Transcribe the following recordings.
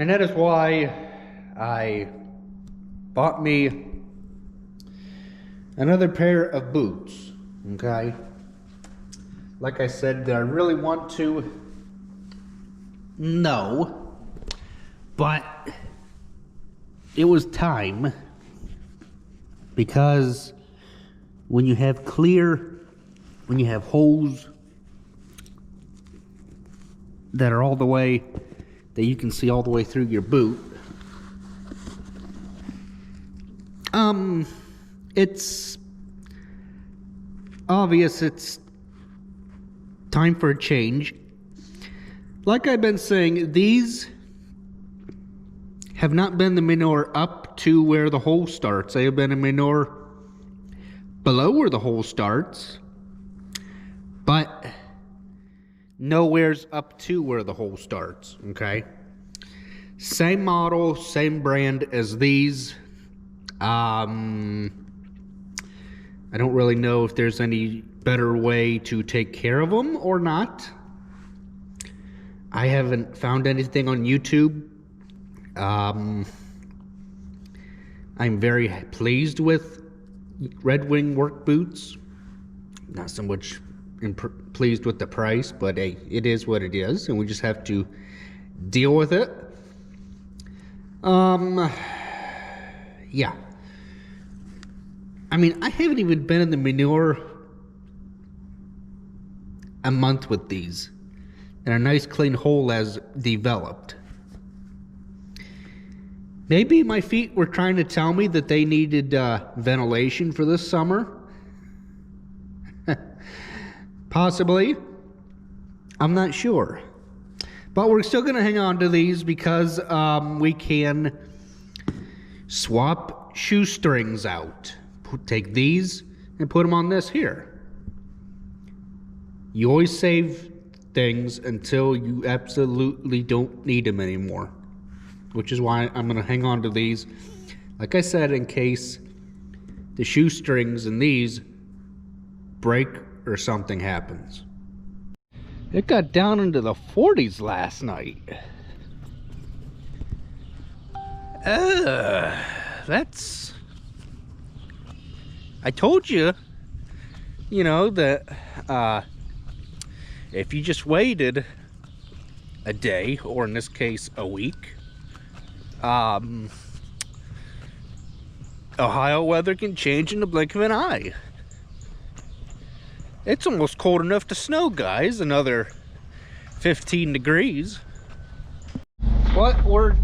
And that is why I bought me another pair of boots, okay? Like I said, do I really want to? No. But it was time, because when you have holes that are all the way, that you can see all the way through your boot, it's obvious it's time for a change. Like I've been saying, these have not been the manure up to where the hole starts. They have been a manure below where the hole starts, but nowhere's up to where the hole starts, okay? Same model, same brand as these. I don't really know if there's any better way to take care of them or not. I haven't found anything on YouTube. I'm very pleased with Red Wing work boots. Not so much pleased with the price, but hey, it is what it is, and we just have to deal with it. Yeah. I mean, I haven't even been in the manure a month with these, and a nice clean hole has developed. Maybe my feet were trying to tell me that they needed ventilation for this summer. Possibly. I'm not sure. But we're still going to hang on to these because we can swap shoestrings out. Take these and put them on this here. You always save things until you absolutely don't need them anymore, which is why I'm going to hang on to these, like I said, in case the shoestrings in these break or something happens. It got down into the 40s last night. That's... I told you, you know, that if you just waited a day, or in this case a week, Ohio weather can change in the blink of an eye. It's almost cold enough to snow, guys. Another 15 degrees. What? We're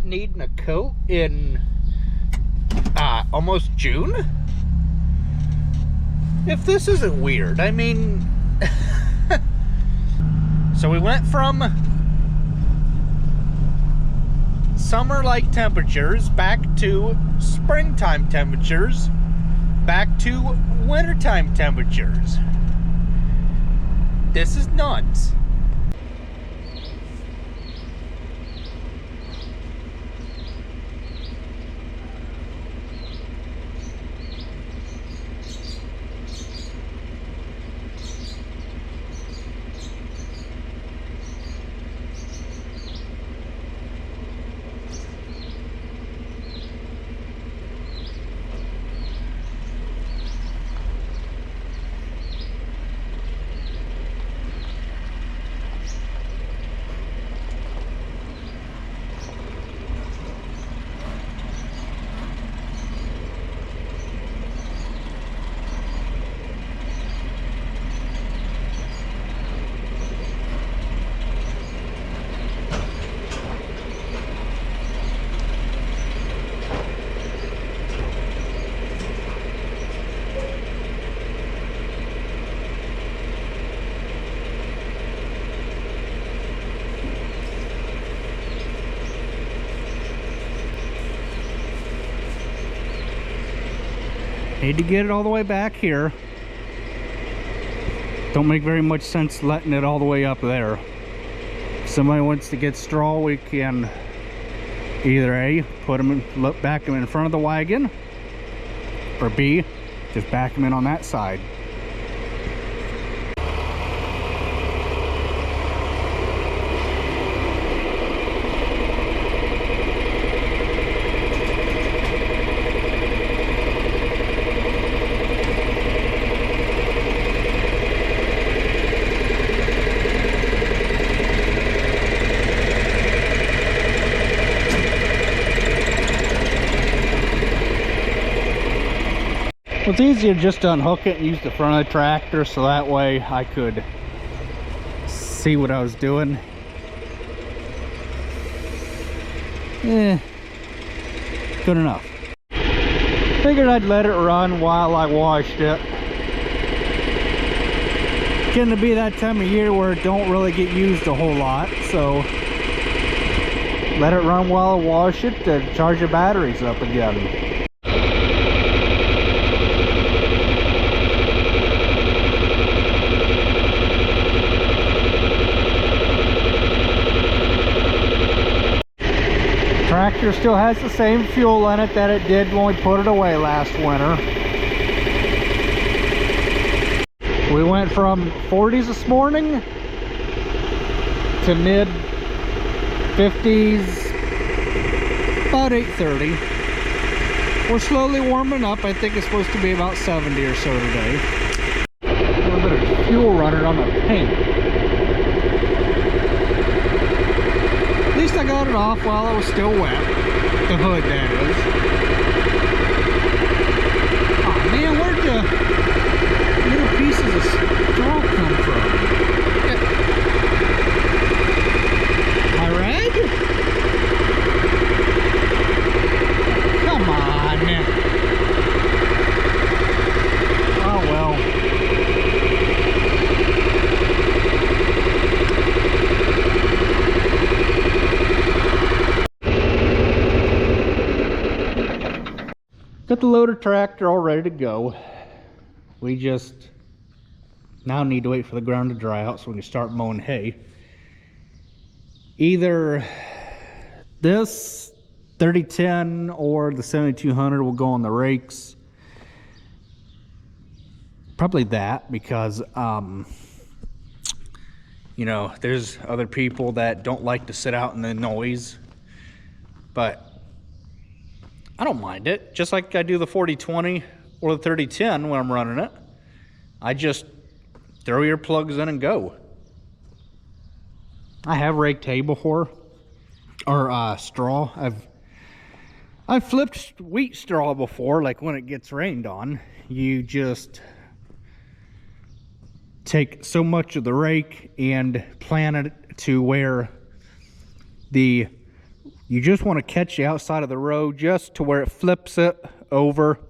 needing a coat in almost June? If this isn't weird, I mean... So we went from summer-like temperatures back to springtime temperatures, back to wintertime temperatures. This is nuts. Need to get it all the way back here. Don't make very much sense letting it all the way up there. If somebody wants to get straw, we can either A, put them in, back them in front of the wagon, or B, just back them in on that side. it's easier just to unhook it and use the front of the tractor, so that way I could see what I was doing. Good enough. Figured I'd let it run while I washed it. Getting to be that time of year where it don't really get used a whole lot, so let it run while I wash it to charge the batteries up again. Tractor still has the same fuel in it that it did when we put it away last winter. We went from 40s this morning to mid 50s about 8:30. We're slowly warming up. I think it's supposed to be about 70 or so today. A little bit of fuel running on the paint. At least I got it off while it was still wet. The hood, that is. Oh man, where'd the little pieces of straw come from? Am I red? Come on. Oh well. Got the loader tractor all ready to go. We just now need to wait for the ground to dry out so we can start mowing hay. Either this 3010 or the 7200 will go on the rakes. Probably that, because you know, there's other people that don't like to sit out in the noise, but I don't mind it. Just like I do the 4020 or the 3010 when I'm running it. I just throw earplugs in and go. I have raked hay before, or straw. I've flipped wheat straw before, like when it gets rained on. You just take so much of the rake and plant it to where you just want to catch the outside of the row just to where it flips it over.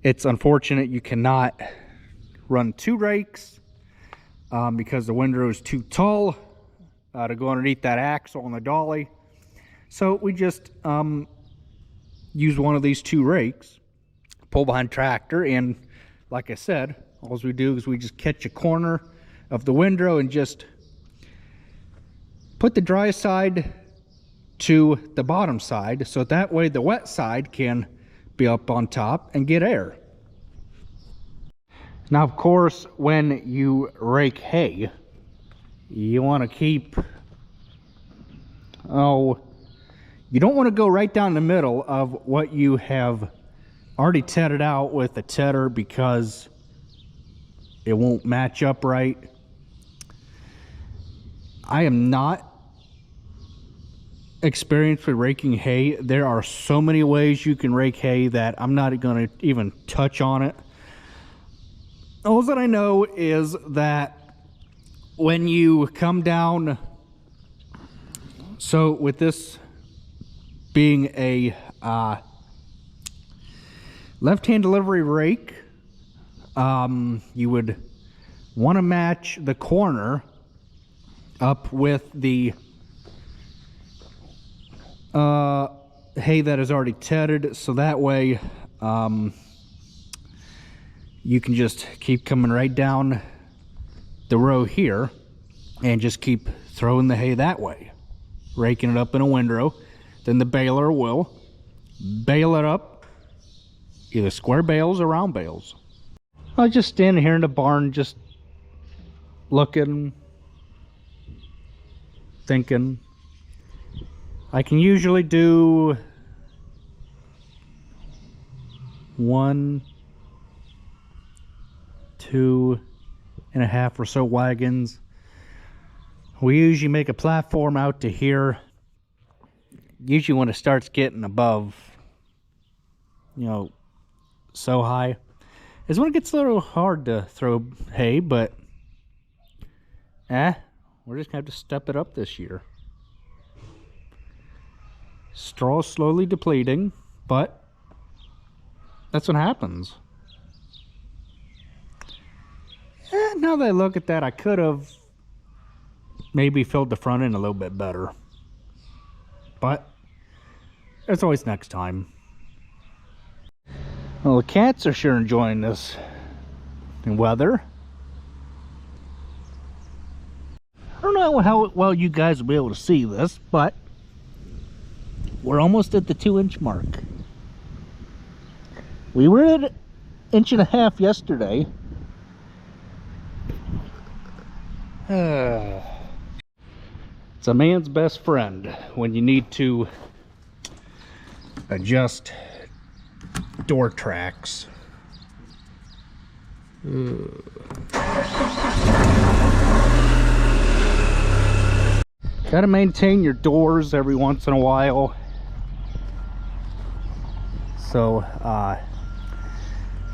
It's unfortunate you cannot run two rakes because the windrow is too tall to go underneath that axle on the dolly. So we just use one of these two rakes, pull behind tractor, and like I said, all we do is we just catch a corner of the windrow and just put the dry side to the bottom side, so that way the wet side can be up on top and get air. Now, of course, when you rake hay, you want to keep, you don't want to go right down the middle of what you have already tedded out with a tedder, because it won't match up right. I am not experienced with raking hay. There are so many ways you can rake hay that I'm not going to even touch on it. All that I know is that when you come down, so with this being a left-hand delivery rake, you would want to match the corner up with the hay that is already tedded, so that way you can just keep coming right down the row here and just keep throwing the hay that way, raking it up in a windrow. Then the baler will bale it up, either square bales or round bales. I was just standing here in the barn, just looking, thinking. I can usually do 1, 2.5 or so wagons. We usually make a platform out to here. Usually when it starts getting above, so high is when it gets a little hard to throw hay, but we're just gonna have to step it up this year. Straw slowly depleting, but that's what happens. Now that I look at that, I could have maybe filled the front end a little bit better, but there's always next time. Well, the cats are sure enjoying this weather. I don't know how well you guys will be able to see this, but we're almost at the 2-inch mark. We were at 1.5 inches yesterday. It's a man's best friend when you need to adjust door tracks. Gotta maintain your doors every once in a while. So,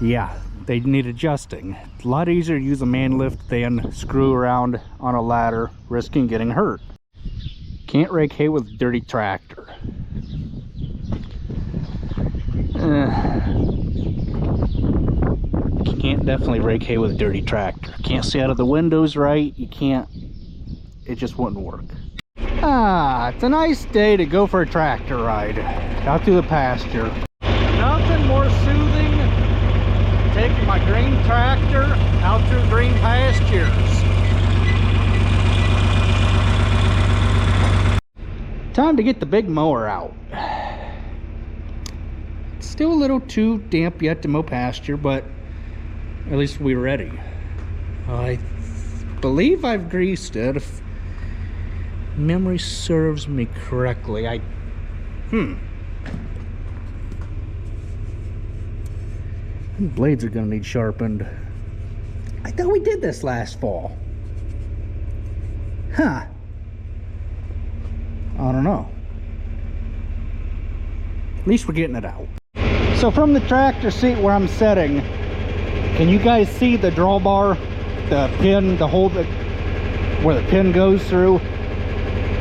yeah, they need adjusting. It's a lot easier to use a man lift than screw around on a ladder, risking getting hurt. Can't rake hay with a dirty tractor. You can't definitely rake hay with a dirty tractor. Can't see out of the windows right. You can't. It just wouldn't work. It's a nice day to go for a tractor ride out through the pasture. Nothing more soothing than taking my green tractor out through green pastures. Time to get the big mower out. It's still a little too damp yet to mow pasture, but at least we're ready. I believe I've greased it, if memory serves me correctly. Blades are gonna need sharpened. I thought we did this last fall. I don't know. At least we're getting it out. So from the tractor seat where I'm sitting, can you guys see the drawbar, the pin, the hole that where the pin goes through?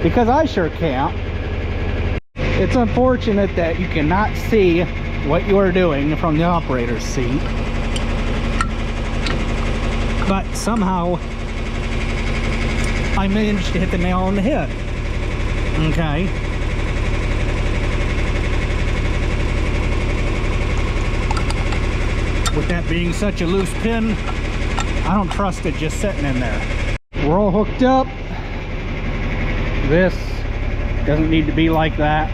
Because I sure can't. It's unfortunate that you cannot see what you are doing from the operator's seat, but somehow I managed to hit the nail on the head. Okay. With that being such a loose pin, I don't trust it just sitting in there. We're all hooked up. This doesn't need to be like that.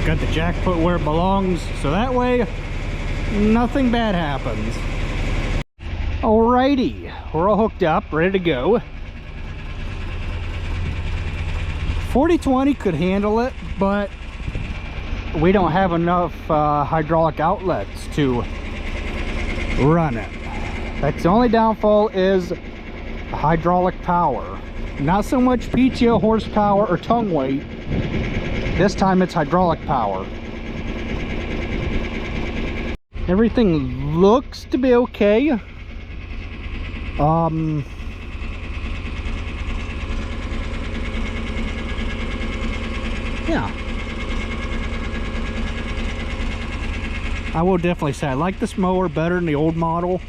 Got the jack put where it belongs, so that way nothing bad happens. Alrighty, we're all hooked up, ready to go. 4020 could handle it, but we don't have enough hydraulic outlets to run it. That's the only downfall, is hydraulic power. Not so much PTO horsepower or tongue weight. This time it's hydraulic power. Everything looks to be okay. Yeah. I will definitely say I like this mower better than the old model.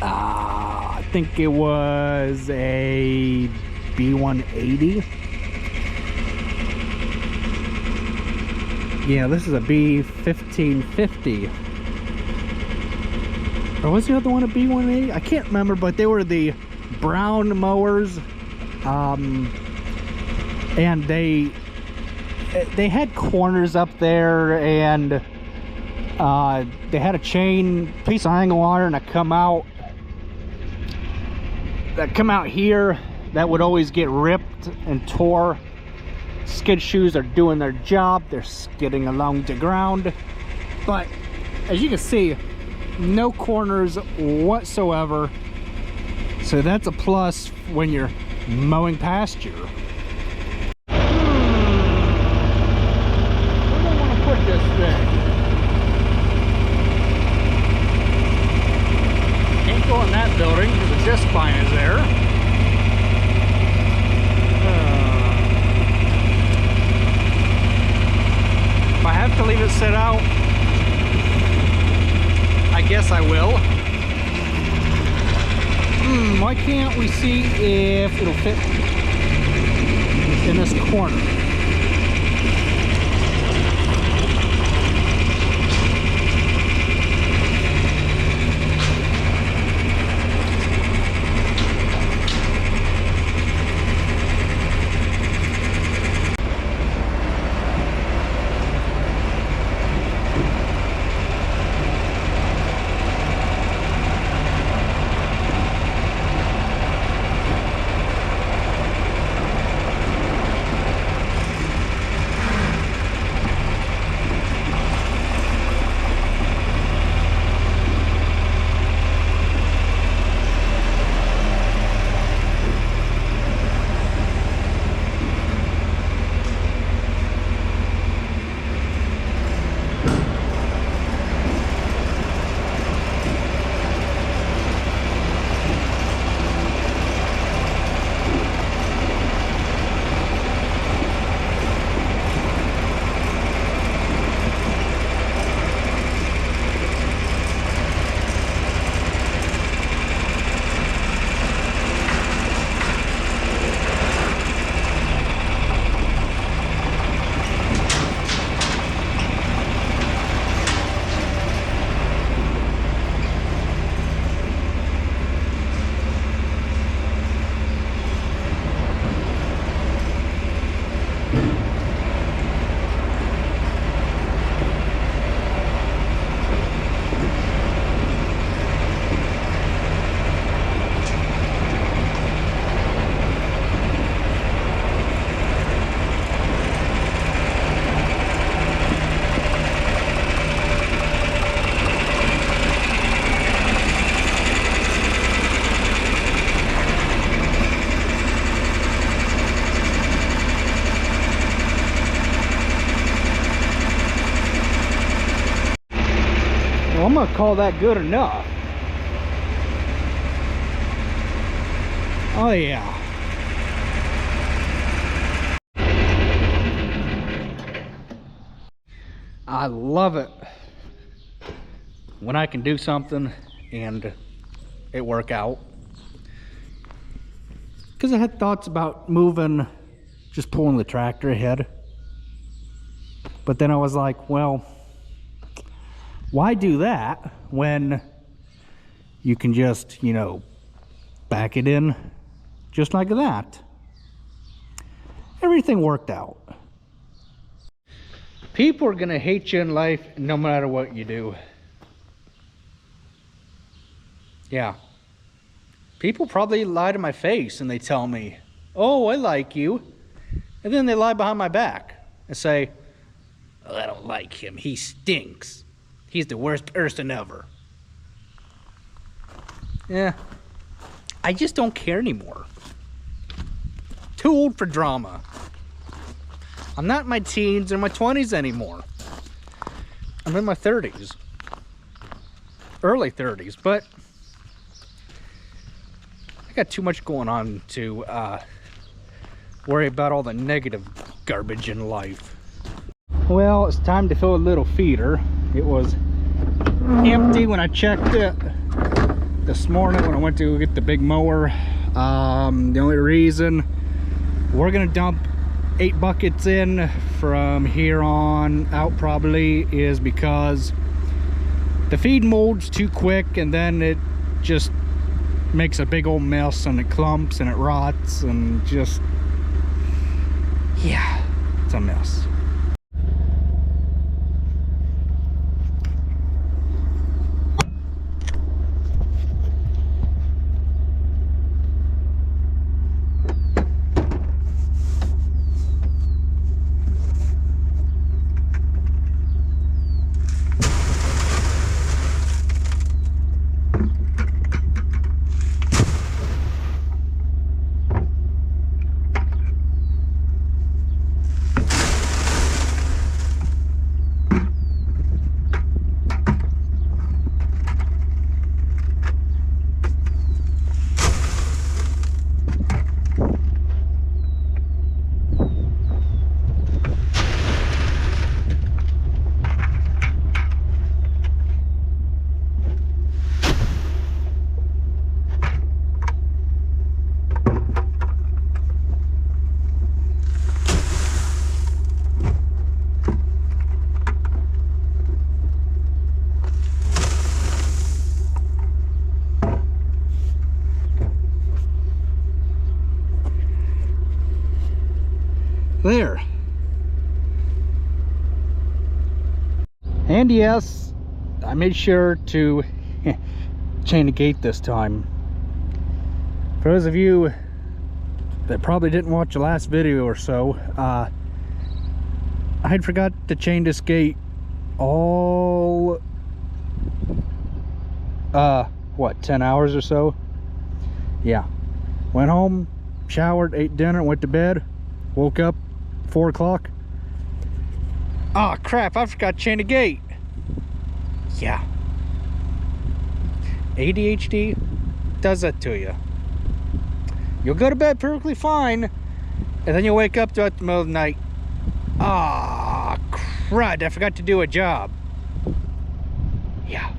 I think it was a B180. Yeah, this is a B1550. Or was the other one a B180? I can't remember, but they were the brown mowers. And they had corners up there, and they had a chain piece of angle iron that come out here that would always get ripped and tore. Skid shoes are doing their job. They're skidding along the ground, but as you can see, no corners whatsoever, so that's a plus when you're mowing pasture. I don't want to put this test it out? I guess I will. Why can't we see if it'll fit in this corner? Well, I'm gonna call that good enough. Oh yeah. I love it when I can do something and it work out. Because I had thoughts about moving, just pulling the tractor ahead. But then I was like, well, why do that when you can just, you know, back it in just like that? Everything worked out. People are gonna hate you in life no matter what you do. Yeah. People probably lie to my face and they tell me, oh, I like you. And then they lie behind my back and say, oh, I don't like him, he stinks. He's the worst person ever. Yeah, I just don't care anymore. Too old for drama. I'm not in my teens or my 20s anymore. I'm in my 30s. Early 30s, but I got too much going on to worry about all the negative garbage in life. Well, it's time to fill a little feeder. It was empty when I checked it this morning when I went to get the big mower. The only reason we're gonna dump 8 buckets in from here on out probably is because the feed molds too quick and then it just makes a big old mess and it clumps and it rots and just, yeah, it's a mess. There. And yes, I made sure to chain the gate this time. For those of you that probably didn't watch the last video or so, I had forgot to chain this gate all what, 10 hours or so. Yeah, went home, showered, ate dinner, went to bed, woke up 4 o'clock. Oh crap, I forgot to chain the gate. Yeah, ADHD does that to you. You'll go to bed perfectly fine, and then you'll wake up throughout the middle of the night. Ah, crud, I forgot to do a job. Yeah.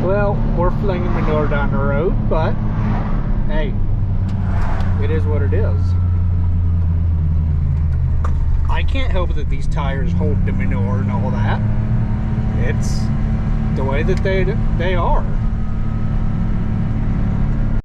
Well, we're flinging manure down the road, but hey, it is what it is. I can't help that these tires hold the manure and all that. It's the way that they are.